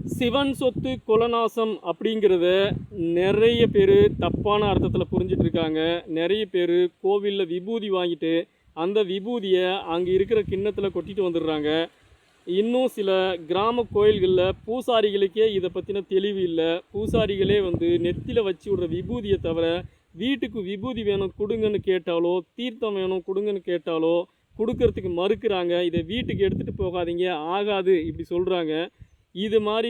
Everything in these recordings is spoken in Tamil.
சிவன் சொத்து குலநாசம் அப்படிங்கிறத நிறைய பேர் தப்பான அர்த்தத்தில் புரிஞ்சிட்டு இருக்காங்க. நிறைய பேர் கோவிலில் விபூதி வாங்கிட்டு அந்த விபூதியை அங்கே இருக்கிற கிண்ணத்தில் கொட்டிட்டு வந்துடுறாங்க. இன்னும் சில கிராம கோயில்களில் பூசாரிகளுக்கே இதை பற்றின தெளிவு இல்லை. பூசாரிகளே நெத்தியில் வச்சு விடுற விபூதியை தவிர வீட்டுக்கு விபூதி வேணும் கொடுங்கன்னு கேட்டாலோ, தீர்த்தம் வேணும் கொடுங்கன்னு கேட்டாலோ கொடுக்கறதுக்கு மறுக்கிறாங்க. இதை வீட்டுக்கு எடுத்துகிட்டு போகாதீங்க, ஆகாது இப்படி சொல்கிறாங்க. இது மாதிரி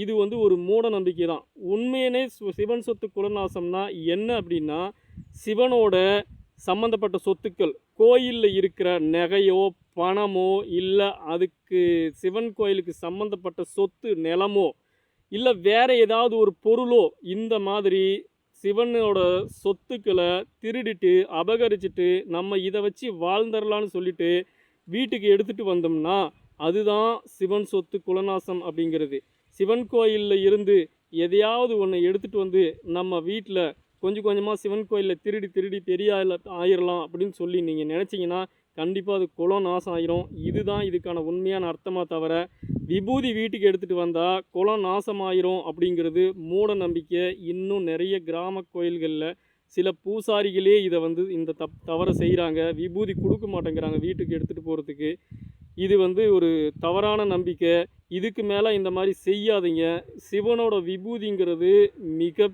இது ஒரு மூட நம்பிக்கை தான். உண்மையிலே சிவன் சொத்து குலநாசம்னா என்ன அப்படின்னா, சிவனோட சம்மந்தப்பட்ட சொத்துக்கள், கோயிலில் இருக்கிற நகையோ பணமோ, இல்லை அதுக்கு சிவன் கோயிலுக்கு சம்மந்தப்பட்ட சொத்து நிலமோ, இல்லை வேறு ஏதாவது ஒரு பொருளோ, இந்த மாதிரி சிவனோட சொத்துக்களை திருடிட்டு அபகரிச்சுட்டு நம்ம இதை வச்சு வாழ்ந்துடலான்னு சொல்லிட்டு வீட்டுக்கு எடுத்துகிட்டு வந்தோம்னா அதுதான் சிவன் சொத்து குலநாசம் அப்படிங்கிறது. சிவன் கோயிலில் இருந்து எதையாவது ஒன்று எடுத்துகிட்டு நம்ம வீட்டில் கொஞ்சம் கொஞ்சமாக சிவன் கோயிலில் திருடி பெரிய ஆயிடலாம் அப்படின்னு சொல்லி நீங்கள் நினச்சிங்கன்னா கண்டிப்பாக அது குலநாசம் ஆயிரும். இதுதான் இதுக்கான உண்மையான அர்த்தமாக தவிர விபூதி வீட்டுக்கு எடுத்துகிட்டு வந்தால் குலம் நாசமாயிரும் அப்படிங்கிறது மூட நம்பிக்கை. இன்னும் நிறைய கிராம கோயில்களில் சில பூசாரிகளே இதை இந்த தவறை செய்கிறாங்க. விபூதி கொடுக்க மாட்டேங்கிறாங்க வீட்டுக்கு எடுத்துகிட்டு போகிறதுக்கு. இது ஒரு தவறான நம்பிக்கை. இதுக்கு மேலே இந்த மாதிரி செய்யாதீங்க. சிவனோட விபூதிங்கிறது மிக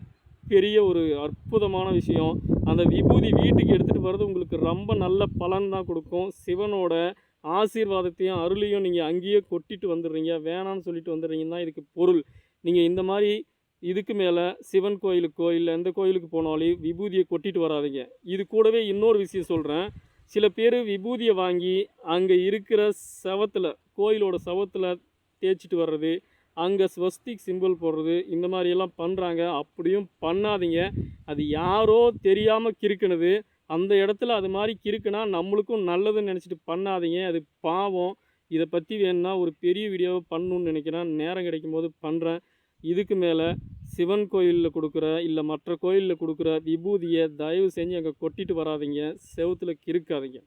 பெரிய ஒரு அற்புதமான விஷயம். அந்த விபூதி வீட்டுக்கு எடுத்துகிட்டு வர்றது உங்களுக்கு ரொம்ப நல்ல பலன் தான் கொடுக்கும். சிவனோட ஆசீர்வாதத்தையும் அருளையும் நீங்கள் அங்கேயே கொட்டிட்டு வந்துடுறீங்க, வேணான்னு சொல்லிட்டு வந்துடுறீங்கன்னா இதுக்கு பொருள். நீங்கள் இந்த மாதிரி இதுக்கு மேலே சிவன் கோயிலுக்கோ இல்லை எந்த கோயிலுக்கு போனாலும் விபூதியை கொட்டிட்டு வராதிங்க. இது கூடவே இன்னொரு விஷயம் சொல்கிறேன். சில பேர் விபூதியை வாங்கி அங்கே இருக்கிற சவத்தில், கோயிலோட சவத்தில் தேய்ச்சிட்டு வர்றது, அங்கே ஸ்வஸ்திக் சிம்பிள் போடுறது, இந்த மாதிரியெல்லாம் பண்ணுறாங்க. அப்படியும் பண்ணாதீங்க. அது யாரோ தெரியாமல் கிறுக்குனது. அந்த இடத்துல அது மாதிரி கிறுக்குனா நம்மளுக்கும் நல்லதுன்னு நினச்சிட்டு பண்ணாதீங்க. அது பாவம். இதை பற்றி வேணுன்னா ஒரு பெரிய வீடியோவை பண்ணணுன்னு நினைக்கிறேன். நேரம் கிடைக்கும்போது பண்ணுறேன். இதுக்கு மேலே சிவன் கோயிலில் கொடுக்குற இல்லை மற்ற கோயிலில் கொடுக்குற விபூதியை தயவு செஞ்சு அங்கே கொட்டிட்டு வராதிங்க, செவுத்தில் கிறுக்காதீங்க.